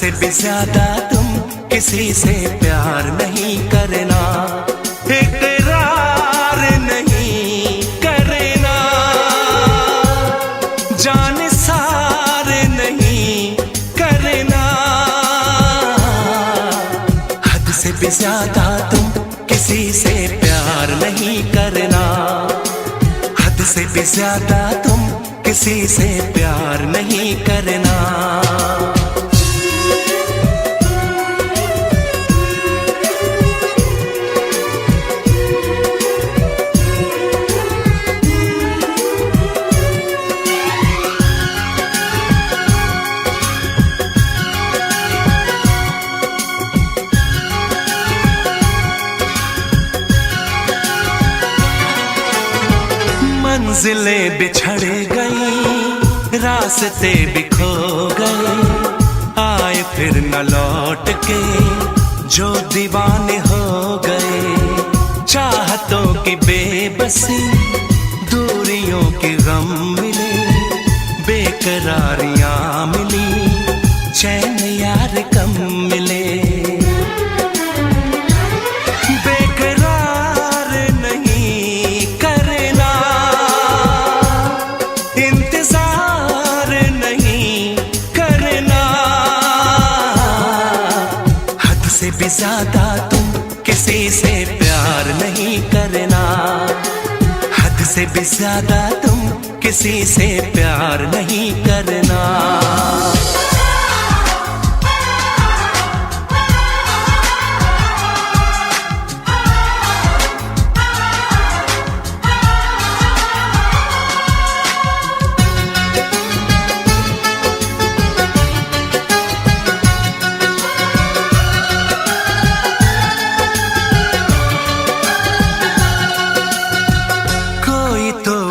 से भी ज्यादा तुम किसी से प्यार नहीं करना, इकरार नहीं करना, जान सार नहीं करना। हद से भी ज्यादा तुम किसी से प्यार नहीं करना, हद से भी ज्यादा तुम किसी से प्यार नहीं करना। मंजिलें बिछड़ गई, रास्ते भी खो गए, आए फिर न लौट के जो दीवाने हो गए। चाहतों की बेबसी, दूरियों के गम मिले, बेकरारियां मिली, चैन यार कम मिले। भी ज्यादा तुम किसी से प्यार नहीं करना, हद से भी ज्यादा तुम किसी से प्यार नहीं करना।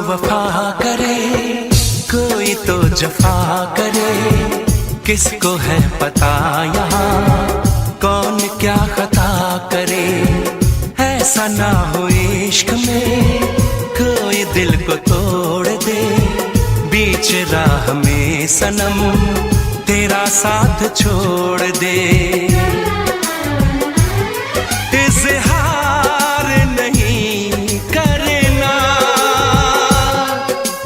वफा करे कोई तो जफा करे, किसको है पता यहाँ कौन क्या खता करे। ऐसा ना हो इश्क में कोई दिल को तोड़ दे, बीच राह में सनम तेरा साथ छोड़ दे। इज़हार नहीं करना,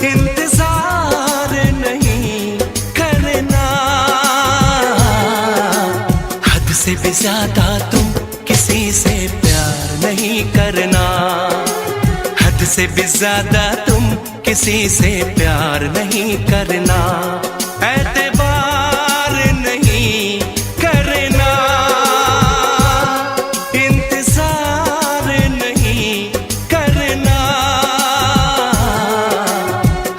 इंतजार नहीं करना, हद से भी ज्यादा तुम किसी से प्यार नहीं करना, हद से भी ज्यादा तुम किसी से प्यार नहीं करना। एतबार नहीं करना, इंतजार नहीं करना,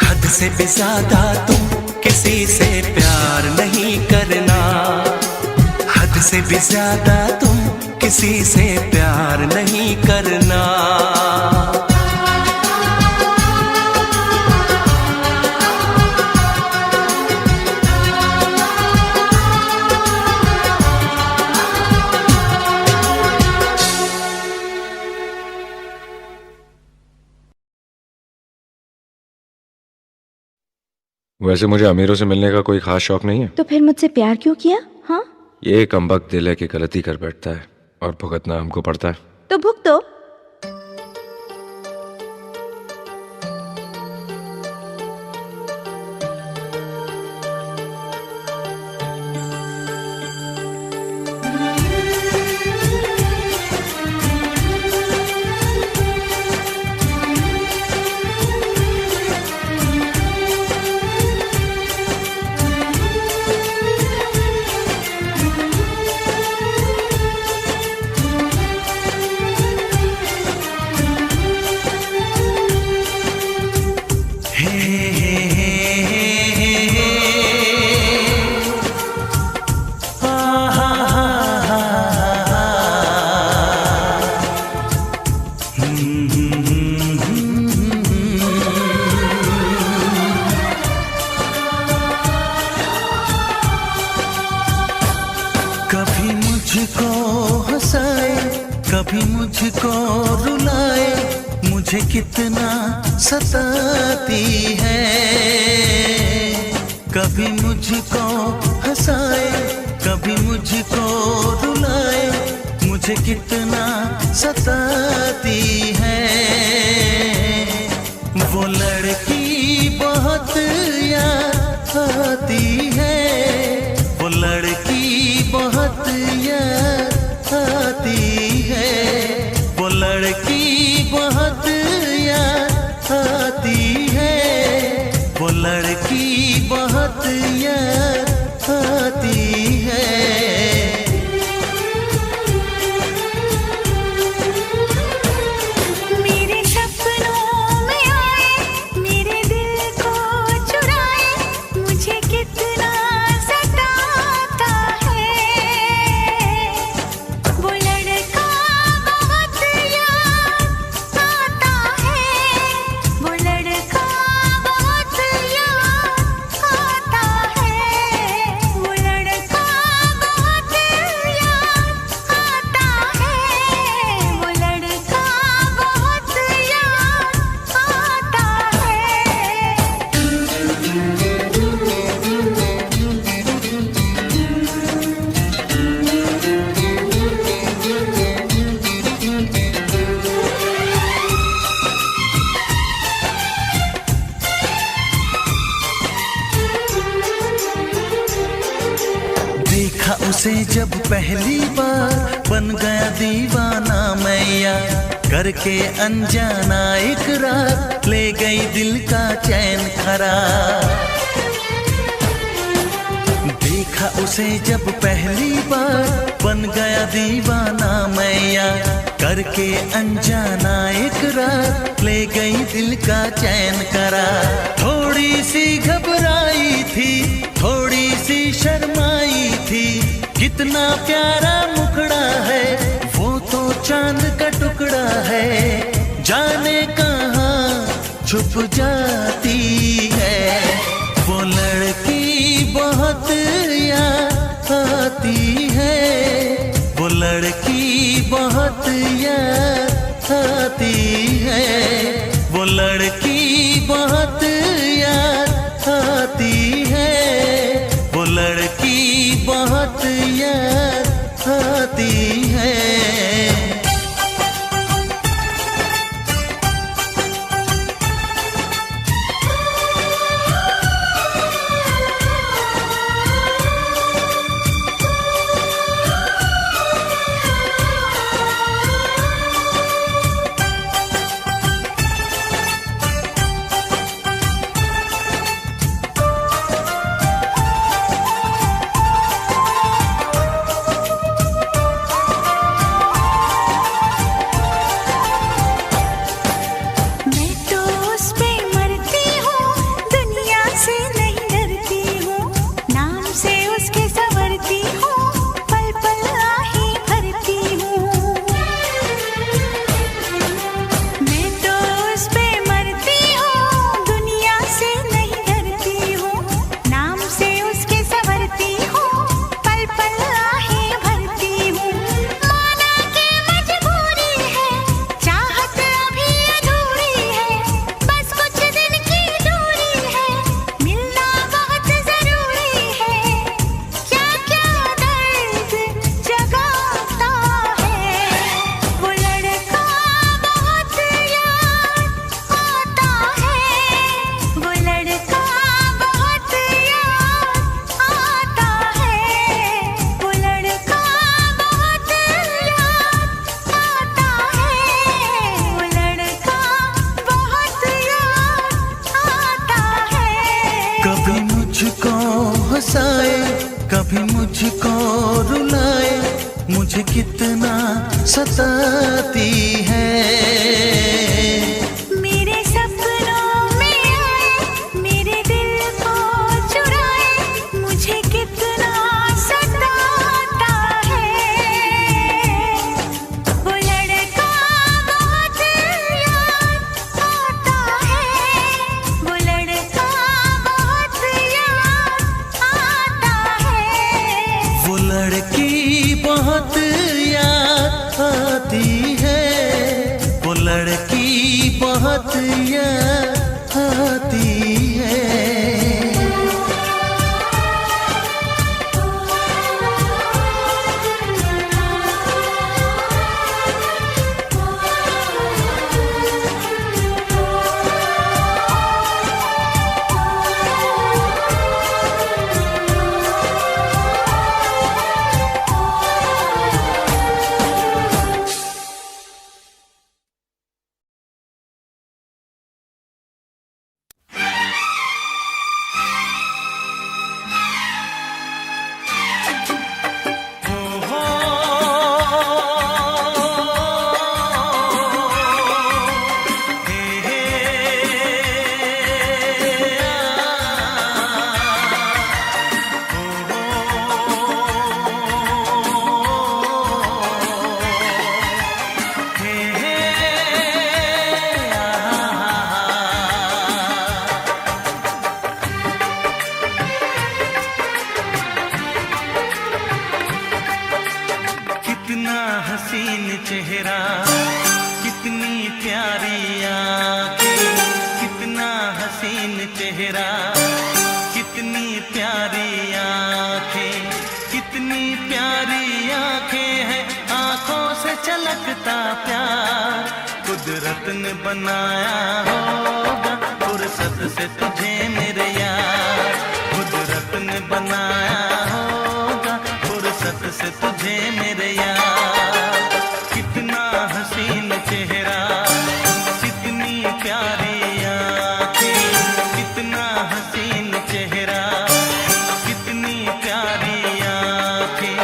हद से भी ज्यादा तुम किसी से प्यार नहीं करना, हद से भी ज्यादा तुम किसी से प्यार नहीं करना। वैसे मुझे अमीरों से मिलने का कोई खास शौक नहीं है। तो फिर मुझसे प्यार क्यों किया? हाँ, ये कमबख्त दिल है कि गलती कर बैठता है और भुगतना हमको पड़ता है। तो भुगतो। कभी मुझको हंसाए, कभी मुझको रुलाए, मुझे कितना सताती है। कभी मुझको हंसाए, कभी मुझको रुलाए, मुझे कितना सताती है। वो लड़की बहुत याद आती है, वो लड़की बहुत याद आती है, वो लड़की बहुत याद आती है, वो लड़की बहुत याद आती है। मेरे सपनों में आए, मेरे दिल को चुराए, मुझे कितना सताता है। वो लड़का बहुत याद आता है, वो लड़का बहुत याद आता है, वो लड़का बहुत याद आता है, वो लड़का बहुत याद आता देखा उसे जब पहली बार, बन गया दीवाना मैया, करके अनजाना इकरार, ले गई दिल का चैन करार। देखा उसे जब पहली बार, बन गया दीवाना मैया, करके अनजाना इकरार, ले गई दिल का चैन करार। थोड़ी सी घबराई थी, थोड़ी सी शर्माई थी, कितना प्यारा मुखड़ा है, वो तो चांद का टुकड़ा है, जाने कहाँ छुप जाती है। वो लड़की बहुत याद आती है, वो लड़की बहुत याद आती है, वो लड़की बहुत याद आती है, वो लड़की बहुत याद आती है। मैं तो उस पे मरती हूँ, दुनिया से नहीं डरती हूँ, नाम से उसके संवरती हूँ, पल पल आहे भरती हूँ। मैं तो उस पे मरती हूँ, दुनिया से नहीं डरती हूँ, नाम से उसके संवरती हूँ, पल पल आहे भरती हूँ। माना के मजबूरी है, चाहत अभी अधूरी है, बस कुछ दिन की दूरी है, मिलना बहुत जरूरी है, क्या क्या दर्द जगाता है। वो लड़का बहुत याद आता है, वो लड़का बहुत याद आता है, वो लड़का बहुत याद आता है, वो लड़का बहुत याद आता है। कभी मुझको हंसाए, कभी मुझको रुलाए, मुझे कितना सताती है। मेरे सपनों में आए, मेरे दिल को चुराए, मुझे कितना सताता है। वो लड़का बहुत याद आता है, वो लड़का बहुत याद आता है, वो लड़की बहुत याद आती है, वो लड़की चेहरा, कितनी प्यारी आंखें, कितना हसीन चेहरा, कितनी प्यारी आंखें, कितनी प्यारी आंखें हैं, आंखों से छलकता प्यार कुदरत ने बनाया होगा फुर्सत से तुझे मेरे यार, कुदरत ने बनाया होगा फुर्सत से तुझे मेरे यार। कितना हसीन चेहरा, कितनी प्यारी आंखें, कितना हसीन चेहरा, कितनी प्यारी आंखें,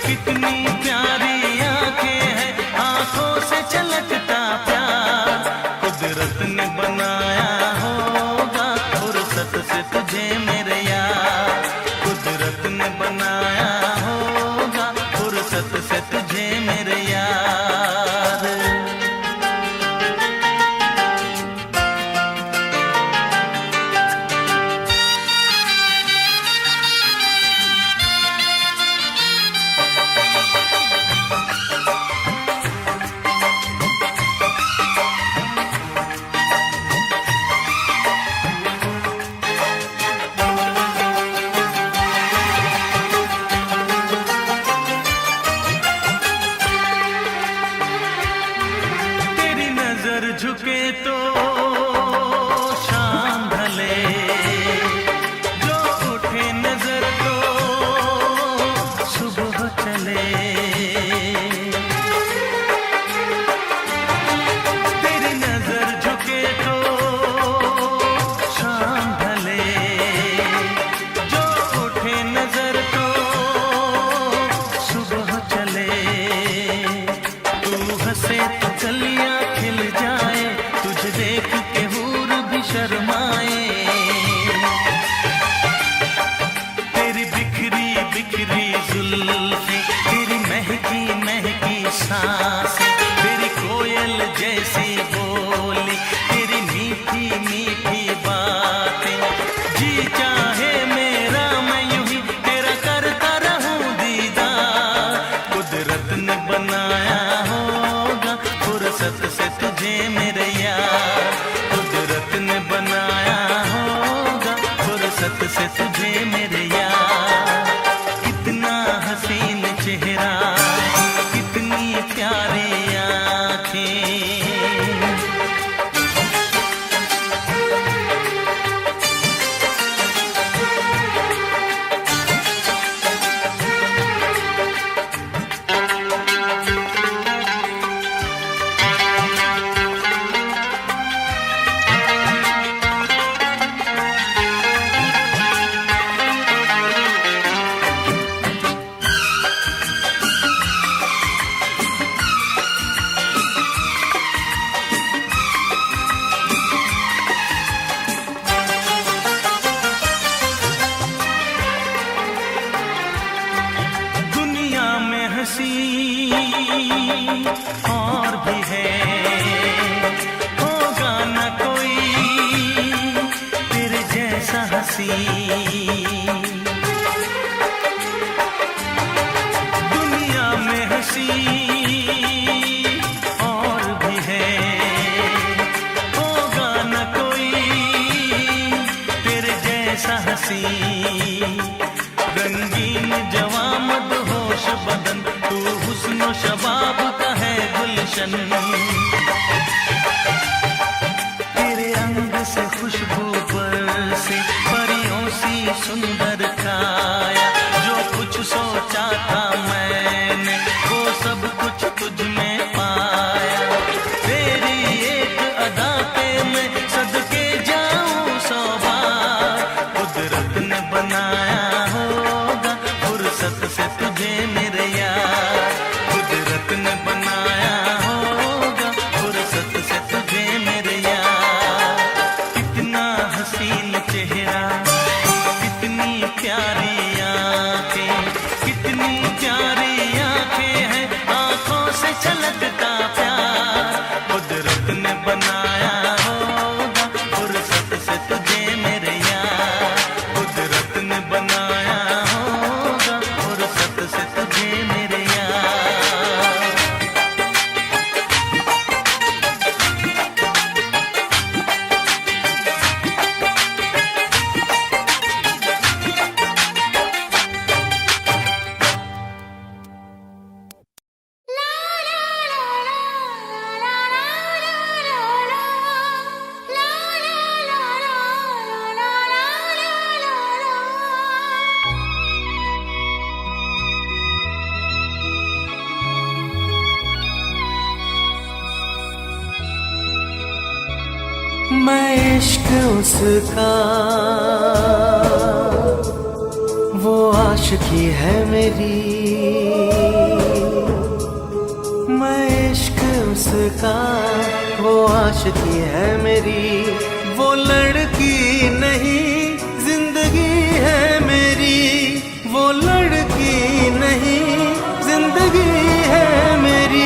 कितनी प्यारी आंखें हैं, आंखों से छलकता प्यार कुदरत ने बनाया होगा फुर्सत से तुझे मेरे यार, कुदरत ने बनाया होगा फुर्सत से तुझे मेरे यार। तेरी नजर झुके तो शाम ढले, जो उठे नजर तो सुबह चले। तेरी नजर झुके तो शाम ढले, जो उठे नजर तो सुबह चले। तू हंसे तो कलियां खिल जाए, तुझे देख के हूर भी शर्माए। तेरी बिखरी बिखरी जुल्फें, तेरी महकी महकी सांसें, तेरी कोयल जैसी बोली, तेरी मीठी मीठी बातें, जी चाहे मेरा मैं यूं ही तेरा करता रहूं दीदार कुदरत ने बनाया होगा फुर्सत से तुझे मेरे यार, कुदरत ने बनाया होगा फुर्सत से तुझे मेरे यार। कितना हसीन चेहरा, कितनी प्यारी आंखें। दुनिया में हंसी और भी है, होगा न कोई तेरे जैसा हंसी। दुनिया में हंसी और भी है, होगा न कोई तेरे जैसा हंसी। रंगीन जवां मदहोश बदन, तू हुस्न शबाब का है गुलशन। तेरे अंग से खुशबू बरसे, परियों सी सुंदर काया, जो कुछ सोचा था मैंने वो सब कुछ तुझ में पाया। तेरी एक अदा पे मैं सदके जाऊं 100 बार कुदरत ने बनाया होगा फुर्सत से तुझे मेरे यार, कुदरत ने बनाया होगा फुर्सत से तुझे मेरे यार। कितना हसीन चेहरा, कितनी प्यारी आंखें, कितनी प्यारी आंखें हैं, आंखों से छलकता प्यार कुदरत ने बनाया होगा फुर्सत से तुझे मेरे यार, कुदरत ने बनाया होगा फुर्सत से तुझे मेरे यार। उसका वो आशिकी है मेरी, मैं इश्क उसका वो आशिकी है मेरी। वो लड़की नहीं जिंदगी है मेरी, वो लड़की नहीं जिंदगी है मेरी।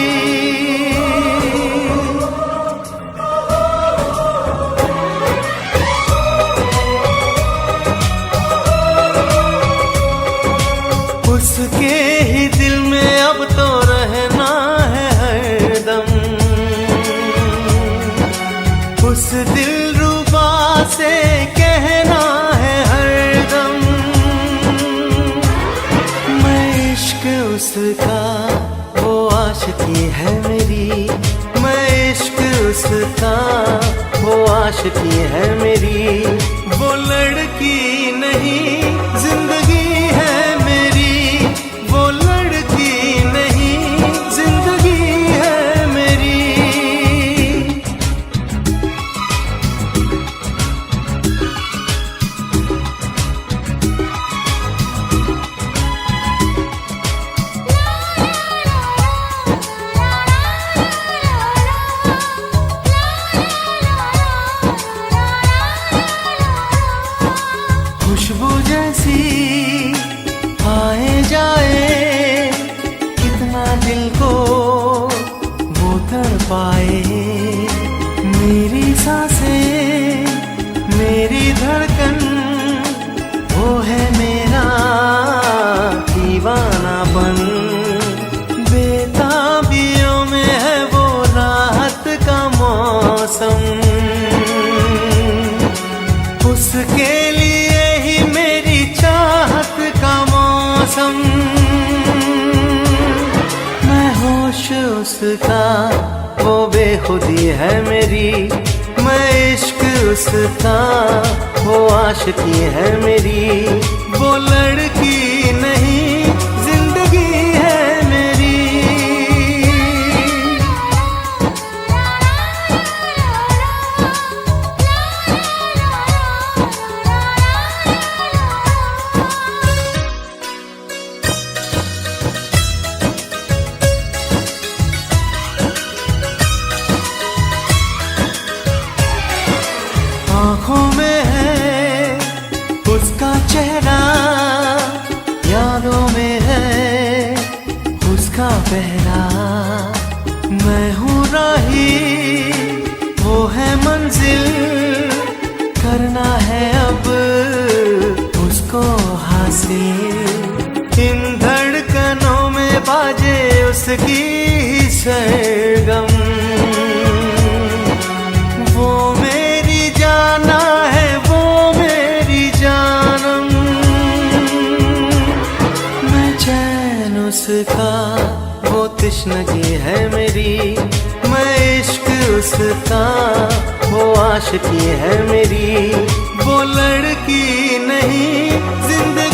उसके ही दिल में अब तो रहना है हरदम, उस दिलरुबा से कहना है हरदम, मैं इश्क उसका वो आशिकी है मेरी, मैं इश्क उसका वो आशिकी है मेरी। वो लड़की नहीं जिंदगी है मेरी, वो लड़की नहीं जिंदगी है मेरी। खुशबू जैसी आए जाए, कितना दिल को वो तड़पाए। मेरी सांसें मेरी धड़कन वो है मेरा दीवानापन। बेताबियों में है वो राहत का मौसम, उसके लिए ही मेरी चाहत का मौसम। मैं होश उसका वो बेखुदी है मेरी, मैं इश्क उसका वो आशिकी है मेरी। वो लड़की नहीं जिंदगी है मेरी। आँखों में है उसका चेहरा, यादों में है उसका पहरा। मैं हूँ राही वो है मंजिल, करना है अब उसको हासिल। इन धड़कनों में बाजे उसकी ही सरगम, वो मेरी जाना है वो मेरी जानम। मैं चैन उसका वो तश्नगी है मेरी, मैं इश्क उसका वो आशिकी है मेरी। वो लड़की नहीं जिंदगी